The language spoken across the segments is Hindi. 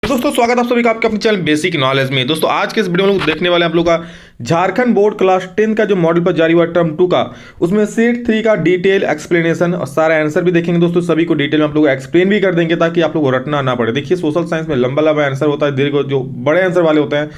दोस्तों स्वागत है आप सभी का आपके अपने चैनल बेसिक नॉलेज में। दोस्तों आज के इस वीडियो में लोग देखने वाले हैं आप लोग का झारखंड बोर्ड क्लास 10 का जो मॉडल पर जारी हुआ टर्म 2 का, उसमें सेट 3 का डिटेल एक्सप्लेनेशन और सारा आंसर भी देखेंगे। दोस्तों सभी को डिटेल में आप लोग एक्सप्लेन भी कर देंगे ताकि आप लोग को रटना ना पड़े। देखिए सोशल साइंस में लंबा लंबा आंसर होता है, दीर्घ जो बड़े आंसर वाले होते हैं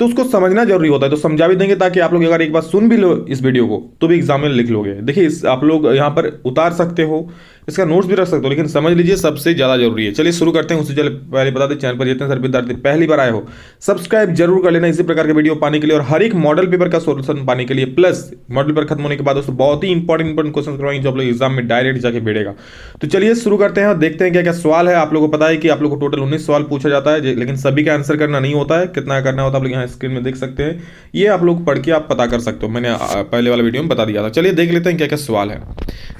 तो उसको समझना जरूरी होता है, तो समझा भी देंगे ताकि आप लोग अगर एक बार सुन भी लो इस वीडियो को तो भी एग्जाम में लिख लोगे। देखिए आप लोग यहाँ पर उतार सकते हो, इसका नोट्स भी रख सकते हो, लेकिन समझ लीजिए सबसे ज्यादा जरूरी है। चलिए शुरू करते हैं। उससे चले पहले बता दें, चैनल पर जितने सारे विद्यार्थी पहली बार आए हो सब्सक्राइब जरूर कर लेना इसी प्रकार के वीडियो पाने के लिए और हर एक मॉडल पेपर का सोल्यूशन पाने के लिए। प्लस मॉडल पेपर खत्म होने के बाद दोस्तों बहुत ही इंपॉर्टेंट क्वेश्चन करवाएंगे जो आप लोग एग्जाम में डायरेक्ट जाके बैठेगा। तो चलिए शुरू करते हैं और देखते हैं क्या क्या सवाल है। आप लोगों को पता है कि आप लोग को टोटल 19 सवाल पूछा जाता है, लेकिन सभी का आंसर करना नहीं होता है। कितना करना होता है आप लोग यहाँ स्क्रीन में देख सकते हैं, ये आप लोग पढ़ के आप पता कर सकते हो, मैंने पहले वाले वीडियो में बता दिया था। चलिए देख लेते हैं क्या क्या सवाल है।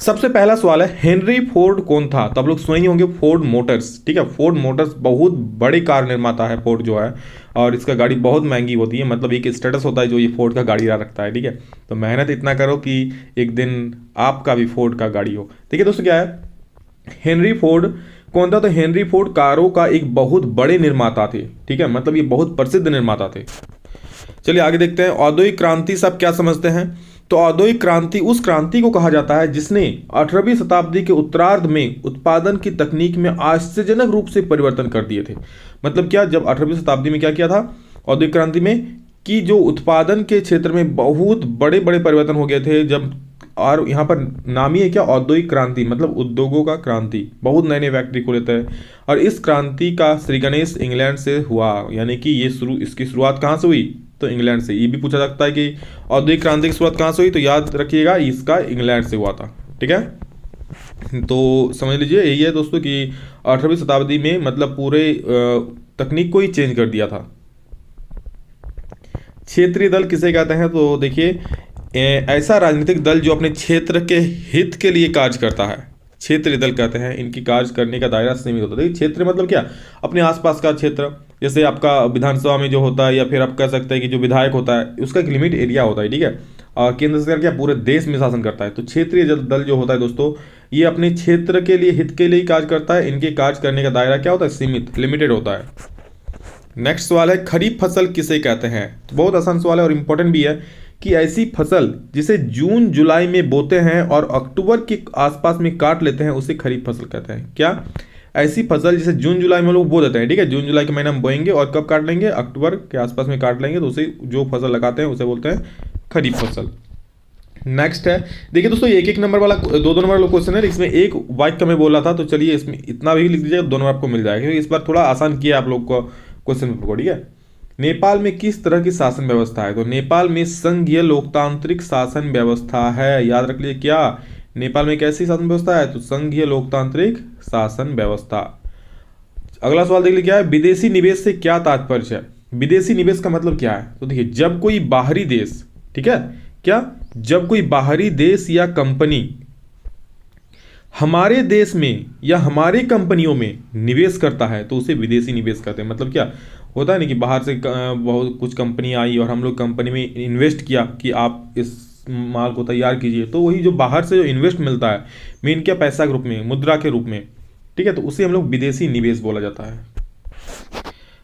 सबसे पहला सवाल है हेनरी फोर्ड कौन था? तो आप लोग सुने ही होंगे फोर्ड मोटर्स, ठीक है। फोर्ड मोटर्स बहुत बड़ी कार निर्माता है फोर्ड जो है, और इसका गाड़ी बहुत महंगी होती है, मतलब एक स्टेटस होता है जो ये फोर्ड का गाड़ी रखता है, ठीक है। तो मेहनत इतना करो कि एक दिन आपका भी फोर्ड का गाड़ी हो। देखिए दोस्तों क्या है, हेनरी फोर्ड कौन था? तो हेनरी फोर्ड कारों का एक बहुत बड़े निर्माता थे, ठीक है, मतलब ये बहुत प्रसिद्ध निर्माता थे। चलिए आगे देखते हैं। औद्योगिक क्रांति से आप क्या समझते हैं? तो औद्योगिक क्रांति उस क्रांति को कहा जाता है जिसने 18वीं शताब्दी के उत्तरार्ध में उत्पादन की तकनीक में आश्चर्यजनक रूप से परिवर्तन कर दिए थे। मतलब क्या, जब 18वीं शताब्दी में क्या किया था औद्योगिक क्रांति में, कि जो उत्पादन के क्षेत्र में बहुत बड़े बड़े परिवर्तन हो गए थे जब, और यहाँ पर नाम ही है क्या, औद्योगिक क्रांति, मतलब उद्योगों का क्रांति, बहुत नए नए फैक्ट्री खोले थे। और इस क्रांति का श्री गणेश इंग्लैंड से हुआ, यानी कि ये इसकी शुरुआत कहाँ से हुई? तो इंग्लैंड से। ये भी पूछा सकता है कि औद्योगिक क्रांति की शुरुआत कहाँ से हुई, तो याद रखिएगा इसका इंग्लैंड से हुआ था, ठीक है। तो समझ लीजिए यही है दोस्तों कि 18वीं शताब्दी में मतलब पूरे तकनीक को ही चेंज कर दिया था। क्षेत्रीय दल किसे कहते हैं? तो देखिए ऐसा राजनीतिक दल जो अपने क्षेत्र के हित के लिए कार्य करता है, क्षेत्रीय दल कहते हैं। इनकी कार्य करने का दायरा सीमित होता है। देखिए क्षेत्र मतलब क्या, अपने आसपास का क्षेत्र, जैसे आपका विधानसभा में जो होता है, या फिर आप कह सकते हैं कि जो विधायक होता है उसका एक लिमिट एरिया होता है, ठीक है। और केंद्र सरकार क्या पूरे देश में शासन करता है। तो क्षेत्रीय दल जो होता है दोस्तों, ये अपने क्षेत्र के लिए हित के लिए कार्य करता है। इनके कार्य करने का दायरा क्या होता है? सीमित, लिमिटेड होता है। नेक्स्ट सवाल है खरीफ फसल किसे कहते हैं? तो बहुत आसान सवाल है और इंपॉर्टेंट भी है कि ऐसी फसल जिसे जून जुलाई में बोते हैं और अक्टूबर के आसपास में काट लेते हैं उसे खरीफ फसल कहते हैं। क्या? ऐसी फसल जिसे जून जुलाई में लोग बो देते हैं, ठीक है, जून जुलाई के महीने में बोएंगे और कब काट लेंगे? अक्टूबर के आसपास में काट लेंगे, तो उसे जो फसल लगाते हैं उसे बोलते हैं खरीफ फसल। नेक्स्ट है, देखिए दोस्तों एक एक नंबर वाला दो नंबर वाला क्वेश्चन है, इसमें एक वाक्य में बोला था, तो चलिए इसमें इतना भी लिख दीजिएगा, 2 नंबर आपको मिल जाएगा, क्योंकि इस बार थोड़ा आसान किया आप लोग को क्वेश्चन पेपर को, ठीक है। नेपाल में किस तरह की शासन व्यवस्था है? तो नेपाल में संघीय लोकतांत्रिक शासन व्यवस्था है। याद रख लीजिए क्या, नेपाल में कैसी शासन व्यवस्था है? तो संघीय लोकतांत्रिक शासन व्यवस्था। अगला सवाल देख लीजिए क्या है, विदेशी निवेश से क्या तात्पर्य है? विदेशी निवेश का मतलब क्या है? तो देखिए जब कोई बाहरी देश, ठीक है, क्या, जब कोई बाहरी देश या कंपनी हमारे देश में या हमारे कंपनियों में निवेश करता है तो उसे विदेशी निवेश कहते हैं। मतलब क्या होता है ना कि बाहर से बहुत कुछ कंपनी आई और हम लोग कंपनी में इन्वेस्ट किया कि आप इस माल को तैयार कीजिए, तो वही जो बाहर से जो इन्वेस्ट मिलता है मेन क्या, पैसा के रूप में, मुद्रा के रूप में, ठीक है, तो उसे हम लोग विदेशी निवेश बोला जाता है।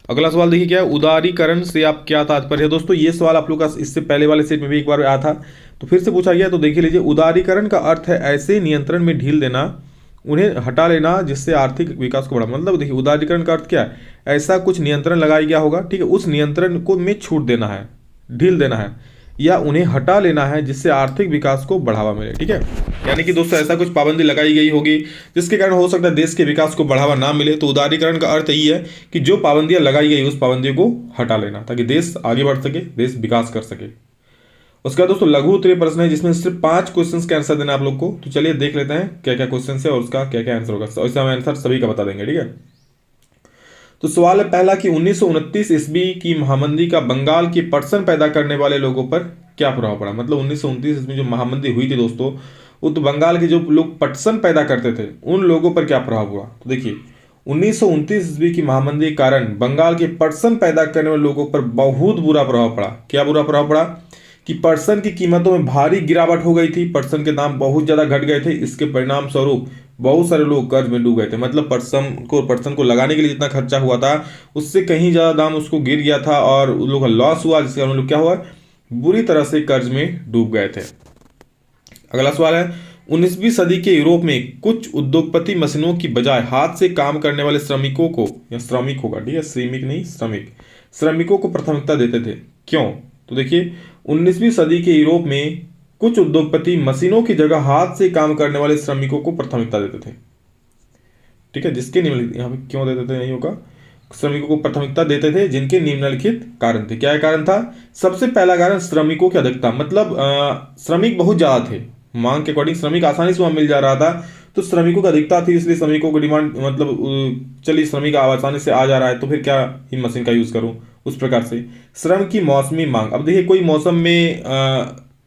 अगला सवाल देखिए क्या है, उदारीकरण से आप क्या तात्पर्य है? दोस्तों ये सवाल आप लोग का इससे पहले वाले सेट में भी एक बार आया था, तो फिर से पूछा गया, तो देखिए लीजिए उदारीकरण का अर्थ है ऐसे नियंत्रण में ढील देना, उन्हें हटा लेना जिससे आर्थिक विकास को बढ़ा। मतलब देखिए उदारीकरण का अर्थ क्या है, ऐसा कुछ नियंत्रण लगाया गया होगा, ठीक है, उस नियंत्रण को में छूट देना है, ढील देना है, या उन्हें हटा लेना है जिससे आर्थिक विकास को बढ़ावा मिले, ठीक है। यानी कि दोस्तों ऐसा कुछ पाबंदी लगाई गई होगी जिसके कारण हो सकता है देश के विकास को बढ़ावा ना मिले। तो उदारीकरण का अर्थ यही है कि जो पाबंदियां लगाई गई उस पाबंदियों को हटा लेना ताकि देश आगे बढ़ सके, देश विकास कर सके। उसके बाद दोस्तों लघु उत्तरीय प्रश्न है जिसमें सिर्फ 5 क्वेश्चन के आंसर देना आप लोग को। तो चलिए देख लेते हैं क्या क्या क्वेश्चन है और उसका क्या क्या आंसर होगा, और इसका हम आंसर सभी का बता देंगे, ठीक है। तो सवाल है पहला कि 1929 ईस्वी की महामंदी का बंगाल के पटसन पैदा करने वाले लोगों पर क्या प्रभाव पड़ा? मतलब 1929 ईस्वी जो महामंदी हुई थी दोस्तों, वो तो बंगाल के जो लोग पटसन पैदा करते थे उन लोगों पर क्या प्रभाव हुआ? तो देखिए 1929 ईस्वी की महामंदी के कारण बंगाल के पटसन पैदा करने वाले लोगों पर बहुत बुरा प्रभाव पड़ा। क्या बुरा प्रभाव पड़ा? कि पटसन की कीमतों में भारी गिरावट हो गई थी, पटसन के दाम बहुत ज्यादा घट गए थे। इसके परिणाम स्वरूप बहुत सारे लोग कर्ज में डूब गए थे। मतलब पर्सन को लगाने के लिए जितना खर्चा हुआ था उससे कहीं ज़्यादा दाम उसको गिर गया था और उन लोगों का लॉस हुआ, जिसके कारण उन लोग क्या हुआ, बुरी तरह से कर्ज में डूब गए थे। अगला सवाल है, 19वीं सदी के यूरोप में कुछ उद्योगपति मशीनों की बजाय हाथ से काम करने वाले श्रमिकों को, या श्रमिक होगा, ठीक है, श्रमिक नहीं श्रमिक, श्रमिकों को प्राथमिकता देते थे। क्यों? तो देखिए, 19वीं सदी के यूरोप में कुछ उद्योगपति मशीनों की जगह हाथ से काम करने वाले श्रमिकों को प्राथमिकता देते थे। ठीक है, जिसके निम्नलिखित, यहाँ पे क्यों देते थे नहीं होगा, श्रमिकों को प्राथमिकता देते थे जिनके निम्नलिखित कारण थे। क्या कारण था? सबसे पहला कारण श्रमिकों की अधिकता, मतलब श्रमिक बहुत ज्यादा थे, मांग के अकॉर्डिंग श्रमिक आसानी से वहां मिल जा रहा था, तो श्रमिकों की अधिकता थी, इसलिए श्रमिकों की डिमांड, मतलब चलिए श्रमिक आसानी से आ जा रहा है तो फिर क्या इन मशीन का यूज करूं, उस प्रकार से। श्रम की मौसमी मांग, अब देखिए कोई मौसम में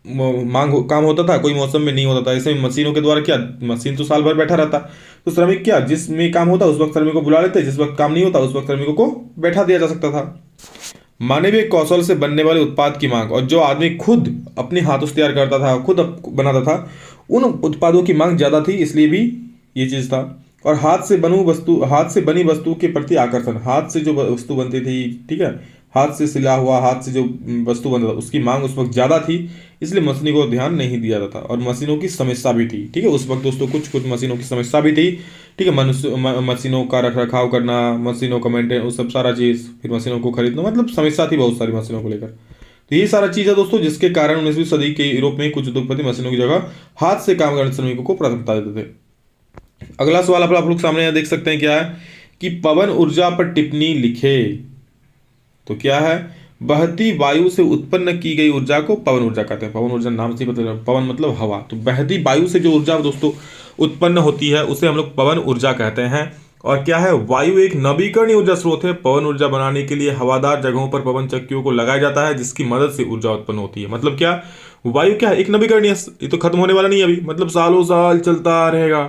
काम होता था, कोई मौसम में नहीं होता था। ऐसे मशीनों के द्वारा क्या, मशीन तो साल भर बैठा रहता, तो श्रमिक क्या, जिसमें काम होता उस वक्त श्रमिक को बुला लेते, जिस वक्त काम नहीं होता उस वक्त श्रमिकों को बैठा दिया जा सकता था। मानवीय कौशल से बनने वाले उत्पाद की मांग, और जो आदमी खुद अपने हाथों से तैयार करता था, खुद बनाता था, उन उत्पादों की मांग ज्यादा थी, इसलिए भी ये चीज था। और हाथ से बनी वस्तु के प्रति आकर्षण, हाथ से जो वस्तु बनती थी, ठीक है, हाथ से सिला हुआ, हाथ से जो वस्तु बनता था उसकी मांग उस वक्त ज्यादा थी, इसलिए मशीनों को ध्यान नहीं दिया जाता। और मशीनों की समस्या भी थी, ठीक है, उस वक्त दोस्तों कुछ मशीनों की समस्या भी थी, ठीक है, मशीनों का रख रखाव करना, मशीनों का मेंटेन, उस सब सारा चीज, फिर मशीनों को खरीदना, मतलब समस्या थी बहुत सारी मशीनों को लेकर। तो यही सारा चीज है दोस्तों, जिसके कारण 19वीं सदी के यूरोप में कुछ उद्योगपति मशीनों की जगह हाथ से काम करने श्रमिकों को प्राथमिकता देते थे। अगला सवाल आप लोग सामने यहाँ देख सकते हैं, क्या है कि पवन ऊर्जा पर टिप्पणी लिखे। तो क्या है, बहती वायु से उत्पन्न की गई ऊर्जा को पवन ऊर्जा कहते हैं। पवन ऊर्जा नाम से ही मतलब, पवन मतलब हवा, तो बहती वायु से जो ऊर्जा दोस्तों उत्पन्न होती है उसे हम लोग पवन ऊर्जा कहते हैं। और क्या है, वायु एक नवीकरणीय ऊर्जा स्रोत है। पवन ऊर्जा बनाने के लिए हवादार जगहों पर पवन चक्कियों को लगाया जाता है, जिसकी मदद से ऊर्जा उत्पन्न होती है। मतलब क्या, वायु क्या है, एक नवीकरणीय, ये तो खत्म होने वाला नहीं अभी, मतलब सालों साल चलता रहेगा।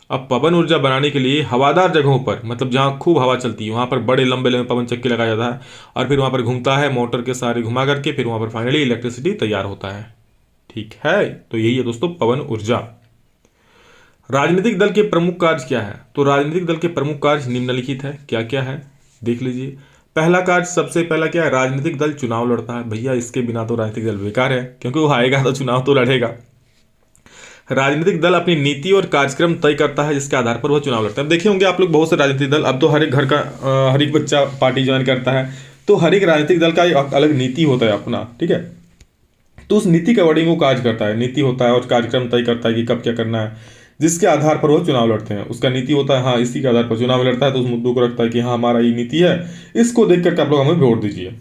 अब पवन ऊर्जा बनाने के लिए हवादार जगहों पर, मतलब जहाँ खूब हवा चलती है वहां पर बड़े लंबे लंबे पवन चक्की लगाया जाता है, और फिर वहां पर घूमता है मोटर के सहारे घुमा करके, फिर वहां पर फाइनली इलेक्ट्रिसिटी तैयार होता है। ठीक है, तो यही है दोस्तों पवन ऊर्जा। राजनीतिक दल के प्रमुख कार्य क्या है? तो राजनीतिक दल के प्रमुख कार्य निम्नलिखित है। क्या क्या है देख लीजिए। पहला कार्य, सबसे पहला क्या है, राजनीतिक दल चुनाव लड़ता है। भैया इसके बिना तो राजनीतिक दल बेकार है, क्योंकि वो आएगा तो चुनाव तो लड़ेगा। राजनीतिक दल अपनी नीति और कार्यक्रम तय करता है, जिसके आधार पर वह चुनाव लड़ता है। देखे होंगे आप लोग बहुत से राजनीतिक दल, अब तो हर एक घर का हर एक बच्चा पार्टी ज्वाइन करता है, तो हर एक राजनीतिक दल का एक अलग नीति होता है अपना, ठीक है, तो उस नीति के अकॉर्डिंग वो कार्य करता है, नीति होता है और कार्यक्रम तय करता है कि कब क्या करना है, जिसके आधार पर वो चुनाव लड़ते हैं। उसका नीति होता है, हाँ इसी के आधार पर चुनाव लड़ता है, तो उस मुद्दों को रखता है कि हाँ हमारा ये नीति है, इसको देख करके आप लोग हमें वोट दीजिए।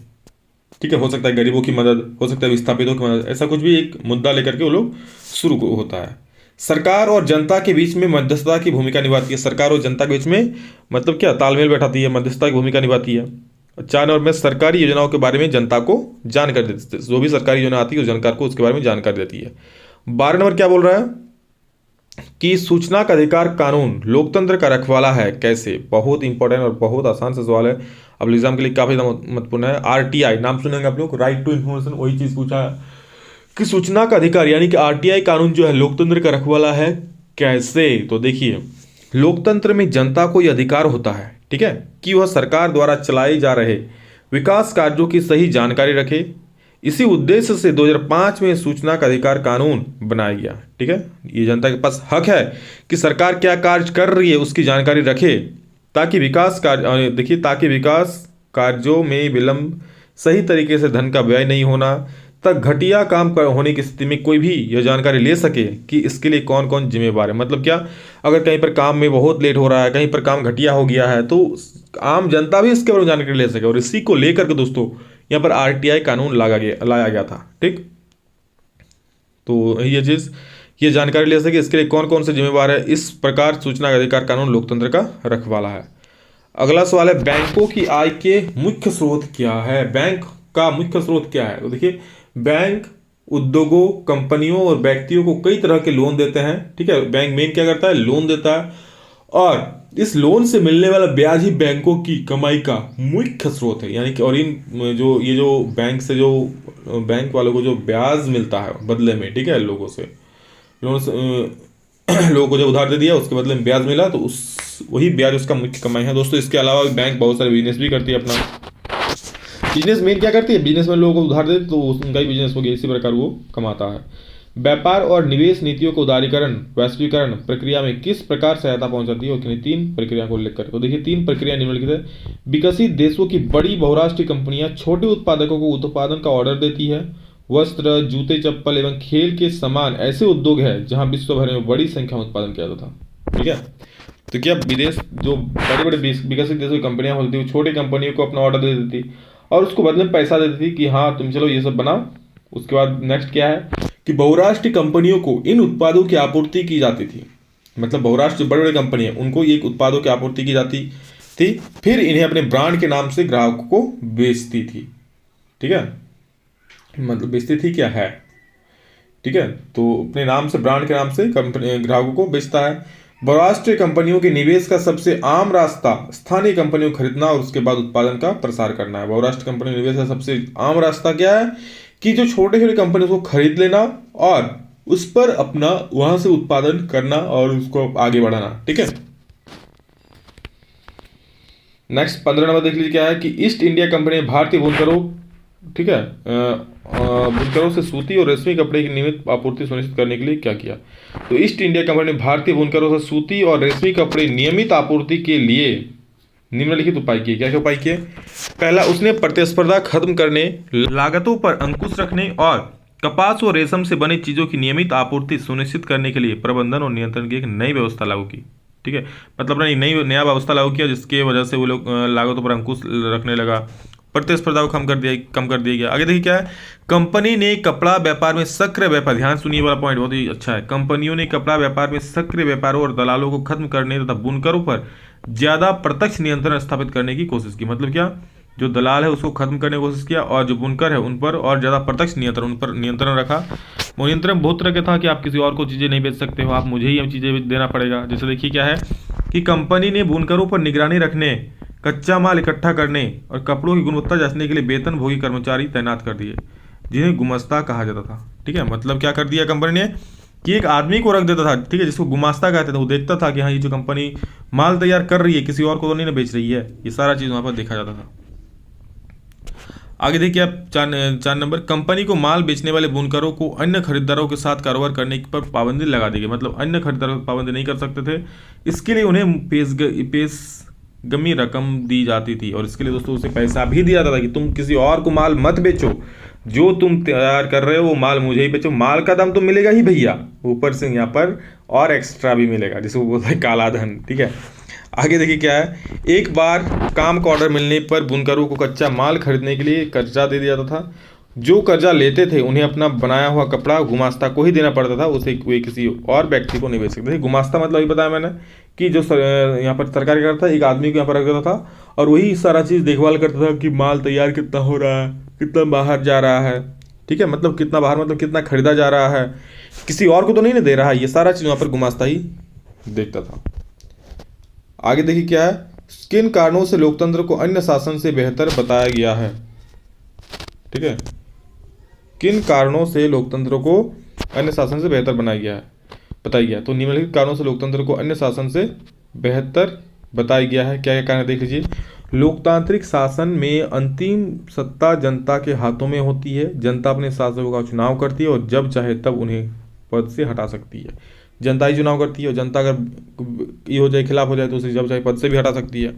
ठीक है, हो सकता है गरीबों की मदद, हो सकता है विस्थापितों की मदद, ऐसा कुछ भी एक मुद्दा लेकर के वो लोग शुरू होता है। सरकार और जनता के बीच में मध्यस्थता की भूमिका निभाती है। सरकार और जनता के बीच में मतलब क्या, तालमेल बैठाती है, मध्यस्थता की भूमिका निभाती है। 4 नंबर में सरकारी योजनाओं के बारे में जनता को जानकारी देती है, जो भी सरकारी योजना आती है उस जानकार को उसके बारे में जानकारी देती है। 12 नंबर क्या बोल रहा है कि सूचना का अधिकार कानून लोकतंत्र का रखवाला है। कैसे? बहुत इंपॉर्टेंट और बहुत आसान सा सवाल है, अब एग्जाम के लिए काफी महत्वपूर्ण है। आरटीआई नाम सुनेंगे आप लोग, राइट टू इन्फॉर्मेशन, वही चीज पूछा है कि सूचना का अधिकार यानी कि आरटीआई कानून जो है लोकतंत्र का रखवाला है। कैसे? तो देखिए, लोकतंत्र में जनता को यह अधिकार होता है, ठीक है, कि वह सरकार द्वारा चलाए जा रहे विकास कार्यों की सही जानकारी रखे। इसी उद्देश्य से 2005 में सूचना का अधिकार कानून बनाया गया, ठीक है। ये जनता के पास हक है कि सरकार क्या कार्य कर रही है उसकी जानकारी रखे, ताकि विकास कार्य, देखिए, ताकि विकास कार्यों में विलंब, सही तरीके से धन का व्यय नहीं होना, तक घटिया काम होने की स्थिति में कोई भी यह जानकारी ले सके कि इसके लिए कौन कौन जिम्मेवार है। मतलब क्या, अगर कहीं पर काम में बहुत लेट हो रहा है, कहीं पर काम घटिया हो गया है, तो आम जनता भी इसके बारे में जानकारी ले सके। और इसी को लेकर के दोस्तों यहाँ पर आरटीआई कानून लाया गया था, ठीक। तो ये चीज, ये जानकारी ले सके इसके लिए कौन कौन से जिम्मेवार है, इस प्रकार सूचना का अधिकार कानून लोकतंत्र का रखवाला है। अगला सवाल है, बैंकों की आय के मुख्य स्रोत क्या है? बैंक का मुख्य स्रोत क्या है? तो देखिए, बैंक उद्योगों, कंपनियों और व्यक्तियों को कई तरह के लोन देते हैं, ठीक है। बैंक मेन क्या करता है, लोन देता है, और इस लोन से मिलने वाला ब्याज ही बैंकों की कमाई का मुख्य स्रोत है। यानी कि और इन जो ये जो बैंक से जो बैंक वालों को जो ब्याज मिलता है बदले में, ठीक है, लोगों से लोन लोगों को जब उधार दे दिया उसके बदले में ब्याज मिला, तो उस वही ब्याज उसका मुख्य कमाई है दोस्तों। इसके अलावा बैंक बहुत सारे बिजनेस भी करती है अपना। बिजनेस मैन क्या करती है, बिजनेस में लोगों को उधार देते तो उनका ही बिजनेस हो गया, इसी प्रकार वो कमाता है। व्यापार और निवेश नीतियों को उदारीकरण वैश्वीकरण प्रक्रिया में किस प्रकार सहायता पहुंचाती है, और किन्हीं 3 प्रक्रिया को उल्लेख करें। तो देखिए 3 प्रक्रिया निम्नलिखित है। विकसित देशों की बड़ी बहुराष्ट्रीय कंपनियां छोटे उत्पादकों को उत्पादन का ऑर्डर देती है। वस्त्र, जूते, चप्पल एवं खेल के सामान ऐसे उद्योग है जहां विश्व भर में बड़ी संख्या में उत्पादन किया जाता था। ठीक है, तो क्या विदेश जो बड़े बड़े विकसित देशों की कंपनियां होती थी वो छोटी कंपनियों को अपना ऑर्डर दे देती और उसको बदले में पैसा देती थी कि हाँ तुम चलो ये सब बनाओ। उसके बाद नेक्स्ट क्या है कि बहुराष्ट्रीय कंपनियों को इन उत्पादों की आपूर्ति की जाती थी। मतलब बहुराष्ट्रीय बड़े बड़े कंपनी है उनको ये उत्पादों की आपूर्ति की जाती थी, फिर इन्हें अपने ब्रांड के नाम से ग्राहकों को बेचती थी। ठीक है, मतलब बेचती थी क्या है, ठीक है, तो अपने नाम से ब्रांड के नाम से कंपनी ग्राहकों को बेचता है। बहुराष्ट्रीय कंपनियों के निवेश का सबसे आम रास्ता स्थानीय कंपनियों को खरीदना और उसके बाद उत्पादन का प्रसार करना है। बहुराष्ट्रीय कंपनियों के निवेश का सबसे आम रास्ता क्या है कि जो छोटे छोटे कंपनी को खरीद लेना और उस पर अपना वहां से उत्पादन करना और उसको आगे बढ़ाना। ठीक है, नेक्स्ट 15 नंबर देख लीजिए क्या है कि ईस्ट इंडिया कंपनी ने भारतीय बुनकरों, ठीक है, बुनकरों से सूती और रेशमी कपड़े की नियमित आपूर्ति सुनिश्चित करने के लिए क्या किया। तो ईस्ट इंडिया कंपनी ने भारतीय बुनकरों से सूती और रेशमी कपड़े नियमित आपूर्ति के लिए निम्नलिखित उपाय किए। क्या क्या उपाय किए। पहला, उसने प्रतिस्पर्धा खत्म करने, लागतों पर अंकुश रखने और कपास और रेशम से बनी चीजों की नियमित आपूर्ति सुनिश्चित करने के लिए प्रबंधन और नियंत्रण की एक नई व्यवस्था लागू की। ठीक है, मतलब नया व्यवस्था लागू किया जिसके वजह से वो लोग लागतों पर अंकुश रखने लगा, प्रतिस्पर्धा को कम कर दिया गया। आगे देखिए क्या है, कंपनी ने कपड़ा व्यापार में सक्रिय व्यापार, ध्यान सुनिए वाला पॉइंट बहुत ही अच्छा है। कंपनियों ने कपड़ा व्यापार में सक्रिय व्यापारों और दलालों को खत्म करने तथा बुनकरों पर ज्यादा प्रत्यक्ष नियंत्रण स्थापित करने की कोशिश की। मतलब क्या, जो दलाल है उसको खत्म करने की कोशिश किया और जो बुनकर है उन पर और ज्यादा प्रत्यक्ष नियंत्रण, उन पर नियंत्रण रखा। वो नियंत्रण बहुत तरह का था कि आप किसी और को चीजें नहीं बेच सकते हो, आप मुझे ही चीजें देना पड़ेगा। जैसे देखिए क्या है कि कंपनी ने बुनकरों पर निगरानी रखने, कच्चा माल इकट्ठा करने और कपड़ों की गुणवत्ता जांचने के लिए वेतनभोगी कर्मचारी तैनात कर दिए जिन्हें गुमास्ता कहा जाता था। ठीक है, मतलब क्या कर दिया कंपनी ने कि एक आदमी को रख देता था, ठीक है, जिसको गुमास्ता कहते थे। वो देखता था कि हाँ ये जो कंपनी माल तैयार कर रही है किसी और को तो नहीं ना बेच रही है, ये सारा चीज़ वहाँ पर देखा जाता था। आगे देखिए आप 4 नंबर, कंपनी को माल बेचने वाले बुनकरों को अन्य खरीदारों के साथ कारोबार करने पर पाबंदी लगा दी गई। मतलब अन्य खरीदारों पर पाबंदी नहीं कर सकते थे, इसके लिए उन्हें पेशगमी रकम दी जाती थी और इसके लिए दोस्तों उसे पैसा भी दिया जाता था कि तुम किसी और को माल मत बेचो, जो तुम तैयार कर रहे हो वो माल मुझे ही बेचो, माल का दाम तो मिलेगा ही भैया, ऊपर से यहाँ पर और एक्स्ट्रा भी मिलेगा, जिसको बोलते हैं काला धन। ठीक है, आगे देखिए क्या है, एक बार काम का ऑर्डर मिलने पर बुनकरों को कच्चा माल खरीदने के लिए कर्जा दे दिया जाता था। जो कर्जा लेते थे उन्हें अपना बनाया हुआ कपड़ा गुमास्ता को ही देना पड़ता था, उसे कोई किसी और व्यक्ति को नहीं बेच सकते थे। गुमास्ता मतलब ये बताया मैंने कि जो यहाँ पर सरकार क्या करता था, एक आदमी को यहाँ पर रख देता था और वही सारा चीज़ देखभाल करता था कि माल तैयार कितना हो रहा है, कितना बाहर जा रहा है। ठीक है, मतलब कितना बाहर, मतलब कितना खरीदा जा रहा है, किसी और को तो नहीं ना दे रहा है, ये सारा चीज़ वहाँ पर गुमास्ता ही देखता था। आगे देखिए क्या है, किन कारणों से लोकतंत्र को अन्य शासन से बेहतर बताया गया है। ठीक है, किन कारणों से लोकतंत्र को अन्य शासन से बेहतर बनाया गया है, बताया गया। तो निम्नलिखित कारणों से लोकतंत्र को अन्य शासन से बेहतर बताया गया है। क्या क्या कारण देख लीजिए। लोकतांत्रिक शासन में अंतिम सत्ता जनता के हाथों में होती है, जनता अपने शासकों का चुनाव करती है और जब चाहे तब उन्हें पद से हटा सकती है। जनता ही चुनाव करती है और जनता अगर ये हो जाए, खिलाफ हो जाए तो उसे जब चाहे पद से भी हटा सकती है।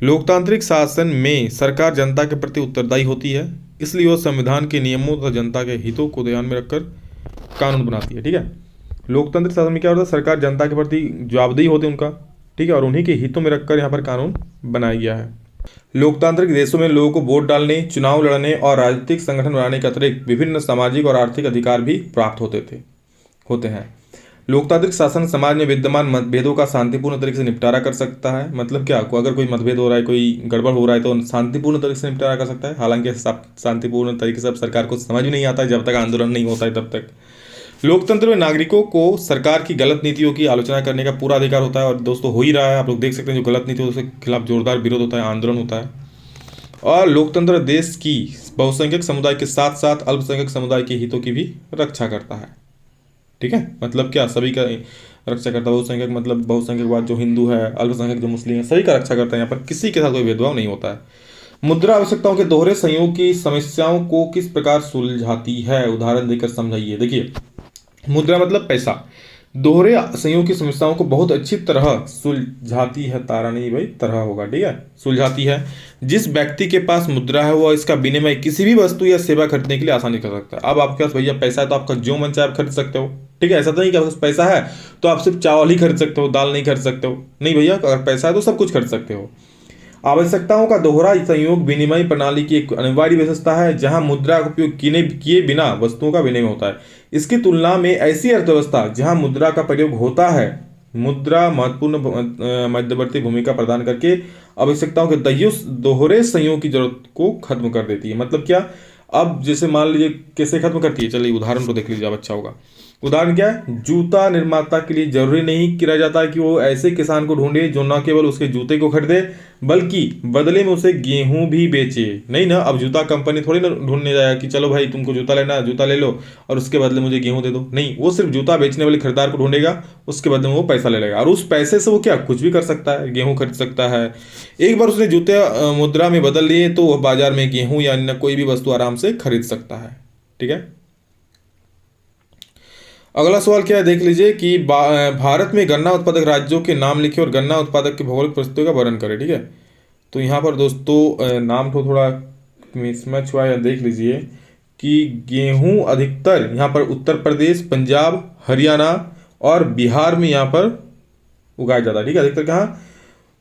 लोकतांत्रिक शासन में सरकार जनता के प्रति उत्तरदायी होती है, इसलिए वह संविधान के नियमों तथा जनता के हितों को ध्यान में रखकर कानून बनाती है। ठीक है, लोकतांत्रिक शासन में क्या होता है, सरकार जनता के प्रति जवाबदेही होती है उनका, ठीक है, और उन्हीं के हितों में रखकर यहाँ पर कानून बनाया गया है। लोकतांत्रिक देशों में लोगों को वोट डालने, चुनाव लड़ने और राजनीतिक संगठन बनाने के अतिरिक्त विभिन्न सामाजिक और आर्थिक अधिकार भी प्राप्त होते हैं। लोकतांत्रिक शासन समाज में विद्यमान मतभेदों का शांतिपूर्ण तरीके से निपटारा कर सकता है। मतलब क्या, अगर कोई मतभेद हो रहा है, कोई गड़बड़ हो रहा है तो शांतिपूर्ण तरीके से निपटारा कर सकता है। हालांकि शांतिपूर्ण तरीके से अब सरकार को समझ भी नहीं आता है, जब तक आंदोलन नहीं होता है तब तक। लोकतंत्र में नागरिकों को सरकार की गलत नीतियों की आलोचना करने का पूरा अधिकार होता है और दोस्तों हो ही रहा है, आप लोग देख सकते हैं, जो गलत नीति उसके खिलाफ जोरदार विरोध होता है, आंदोलन होता है। और लोकतंत्र देश की बहुसंख्यक समुदाय के साथ साथ अल्पसंख्यक समुदाय के हितों की भी रक्षा करता है। ठीक है, मतलब क्या, सभी का रक्षा करता है। बहुसंख्यक मतलब बहुसंख्यक बाद जो हिंदू है, अल्पसंख्यक जो मुस्लिम है, सभी का रक्षा करता है। यहाँ पर किसी के साथ कोई भेदभाव नहीं होता है। मुद्रा आवश्यकताओं के दोहरे संयोग की समस्याओं को किस प्रकार सुलझाती है, उदाहरण देकर समझाइए। देखिए, मुद्रा मतलब पैसा, दोहरे संयोग की समस्याओं को बहुत अच्छी तरह सुलझाती है। तारा नहीं भाई, तरह होगा, ठीक है, सुलझाती है। जिस व्यक्ति के पास मुद्रा है वह इसका विनिमय किसी भी वस्तु या सेवा खरीदने के लिए आसानी कर सकता है। अब आपके पास भैया पैसा है तो आपका जो मन चाहे आप खरीद सकते हो, ठीक है। ऐसा तो नहीं कि आपके पास पैसा है तो आप सिर्फ चावल ही खरीद सकते हो, दाल नहीं खरीद सकते हो। नहीं भैया, अगर पैसा है तो सब कुछ खरीद सकते हो। आवश्यकताओं का दोहरा संयोग विनिमय प्रणाली की एक अनिवार्य विशेषता है, जहां मुद्रा का उपयोग किए बिना वस्तुओं का विनिमय होता है। इसकी तुलना में ऐसी अर्थव्यवस्था जहां मुद्रा का प्रयोग होता है, मुद्रा महत्वपूर्ण मध्यवर्ती भूमिका प्रदान करके आवश्यकताओं के दोहरे संयोग की जरूरत को खत्म कर देती है। मतलब क्या, अब जैसे मान लीजिए कैसे खत्म करती है, चलिए उदाहरण को देख लीजिए, अब अच्छा होगा। उदाहरण क्या है, जूता निर्माता के लिए जरूरी नहीं किया जाता कि वो ऐसे किसान को ढूंढे जो न केवल उसके जूते को खरीदे बल्कि बदले में उसे गेहूं भी बेचे। नहीं ना, अब जूता कंपनी थोड़ी ना ढूंढने जाएगा कि चलो भाई तुमको जूता लेना, जूता ले लो और उसके बदले मुझे गेहूं दे दो। नहीं, वो सिर्फ जूता बेचने वाले खरीदार को ढूंढेगा, उसके बदले में वो पैसा ले लेगा और उस पैसे से वो क्या कुछ भी कर सकता है, गेहूं खरीद सकता है। एक बार उसने जूते मुद्रा में बदल लिए तो वह बाजार में गेहूं या अन्य कोई भी वस्तु आराम से खरीद सकता है, ठीक है। अगला सवाल क्या है, देख लीजिए कि भारत में गन्ना उत्पादक राज्यों के नाम लिखे और गन्ना उत्पादक की भौगोलिक परिस्थितियों का वर्णन करें, ठीक है। तो यहाँ पर दोस्तों नाम तो थोड़ा मिसमैच हुआ है, देख लीजिए कि गेहूं अधिकतर यहाँ पर उत्तर प्रदेश, पंजाब, हरियाणा और बिहार में यहाँ पर उगाया जाता है, ठीक है। अधिकतर कहाँ,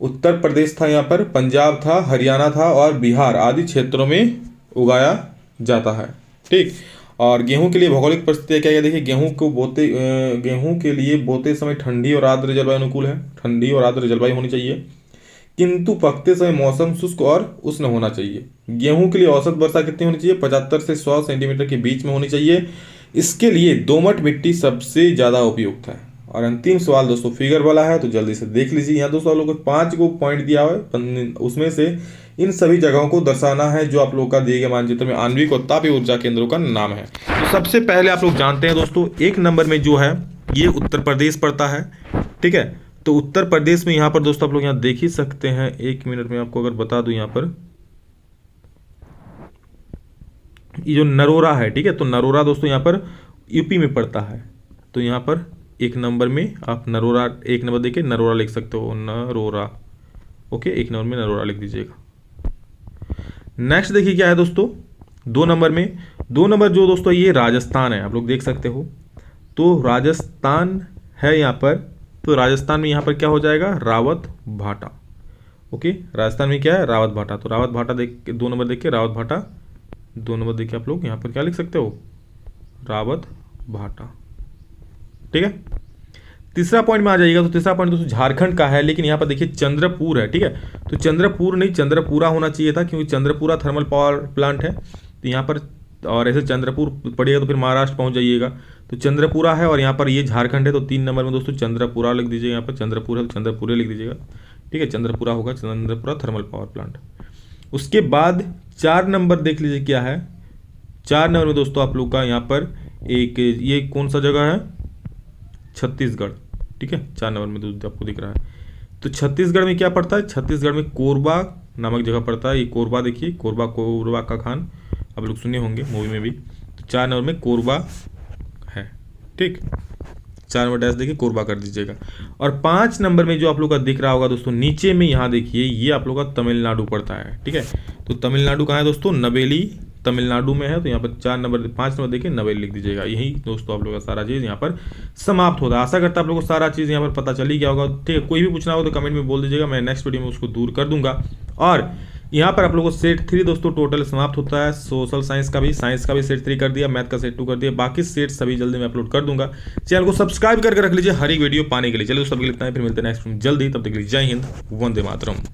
उत्तर प्रदेश था, यहाँ पर पंजाब था, हरियाणा था और बिहार आदि क्षेत्रों में उगाया जाता है, ठीक। और गेहूं के लिए भौगोलिक परिस्थिति क्या है, देखिए गेहूं के लिए बोते समय ठंडी और आर्द्र जलवायु अनुकूल है, ठंडी और आर्द्र जलवायु होनी चाहिए, किंतु पकते समय मौसम शुष्क और उष्ण होना चाहिए। गेहूं के लिए औसत वर्षा कितनी होनी चाहिए, 75 से 100 सेंटीमीटर के बीच में होनी चाहिए। इसके लिए दोमट मिट्टी सबसे ज्यादा उपयुक्त है। और अंतिम सवाल दोस्तों फिगर वाला है, तो जल्दी से देख लीजिए। यहाँ दोस्तों आप लोगों को 5 को पॉइंट दिया हुआ है, उसमें से इन सभी जगहों को दर्शाना है जो आप लोग का दिए गए मानचित्र में आणविक और तापीय ऊर्जा केंद्रों का नाम है। तो सबसे पहले आप लोग जानते हैं दोस्तों, 1 नंबर में जो है ये उत्तर प्रदेश पड़ता है, ठीक है। तो उत्तर प्रदेश में यहाँ पर दोस्तों आप लोग यहाँ देख ही सकते हैं, 1 मिनट में आपको अगर बता दूं, यहाँ पर ये जो नरोरा है, ठीक है। तो नरोरा दोस्तों यहाँ पर यूपी में पड़ता है। तो यहाँ पर 1 नंबर में आप नरोरा, 1 नंबर देखिए नरोरा लिख सकते हो, नरोरा, ओके, 1 नंबर में नरोरा लिख दीजिएगा। नेक्स्ट देखिए क्या है दोस्तों, 2 नंबर में, 2 नंबर जो दोस्तों ये राजस्थान है, आप लोग देख सकते हो। तो राजस्थान है यहाँ पर, तो राजस्थान में यहाँ पर क्या हो जाएगा, रावत भाटा, ओके। राजस्थान में क्या है, रावत भाटा। तो रावत भाटा देख, 2 नंबर देखिए रावत भाटा, 2 नंबर देखिए आप लोग यहाँ पर क्या लिख सकते हो, रावत भाटा, ठीक है। तीसरा पॉइंट में आ जाइएगा, तो तीसरा पॉइंट दोस्तों झारखंड का है, लेकिन यहाँ पर देखिए चंद्रपुर है, ठीक है। तो चंद्रपुर नहीं, चंद्रपुरा होना चाहिए था, क्योंकि चंद्रपुरा थर्मल पावर प्लांट है। तो यहाँ पर, और ऐसे चंद्रपुर पड़ेगा तो फिर महाराष्ट्र पहुँच जाइएगा। तो चंद्रपुरा है और यहाँ पर ये झारखंड है। तो 3 नंबर में दोस्तों चंद्रपुरा लिख दीजिएगा, यहाँ पर चंद्रपुर है तो चंद्रपुरे लिख दीजिएगा, ठीक है। चंद्रपुरा होगा, चंद्रपुरा थर्मल पावर प्लांट। उसके बाद 4 नंबर देख लीजिए क्या है, 4 नंबर में दोस्तों आप लोग का यहाँ पर एक, ये कौन सा जगह है, छत्तीसगढ़, ठीक है। 4 नंबर में दोस्तों आपको दिख रहा है। तो छत्तीसगढ़ में क्या पड़ता है, छत्तीसगढ़ में कोरबा नामक जगह पड़ता है। ये कोरबा देखिए, कोरबा का खान आप लोग सुने होंगे मूवी में भी। तो 4 नंबर में कोरबा है, ठीक। 4 नंबर डैश देखिए, कोरबा कर दीजिएगा। और 5 नंबर में जो आप लोग का दिख रहा होगा दोस्तों नीचे में, यहाँ देखिए ये आप लोग का तमिलनाडु पड़ता है, ठीक है। तो तमिलनाडु कहाँ है दोस्तों, नवेली तमिलनाडु में है। तो यहाँ पर 5 नंबर देखिए नवेली लिख दीजिएगा। यही दोस्तों आप लोग का सारा चीज़ यहाँ पर समाप्त होता है। आशा करता है आप लोगों को सारा चीज़ यहाँ पर पता चल ही गया होगा, ठीक है। कोई भी पूछना हो तो कमेंट में बोल दीजिएगा, मैं नेक्स्ट वीडियो में उसको दूर कर दूंगा। और यहाँ पर आप लोगों को सेट 3 दोस्तों टोटल समाप्त होता है। सोशल साइंस का भी सेट 3 कर दिया, मैथ का सेट 2 कर दिया, बाकी सेट सभी जल्दी मैं अपलोड कर दूंगा। चैनल को सब्सक्राइब करके रख लीजिए हर एक वीडियो पाने के लिए। चलिए सब इतना ही, फिर मिलते हैं नेक्स्ट जल्दी, तब तक के लिए जय हिंद, वंदे मातरम।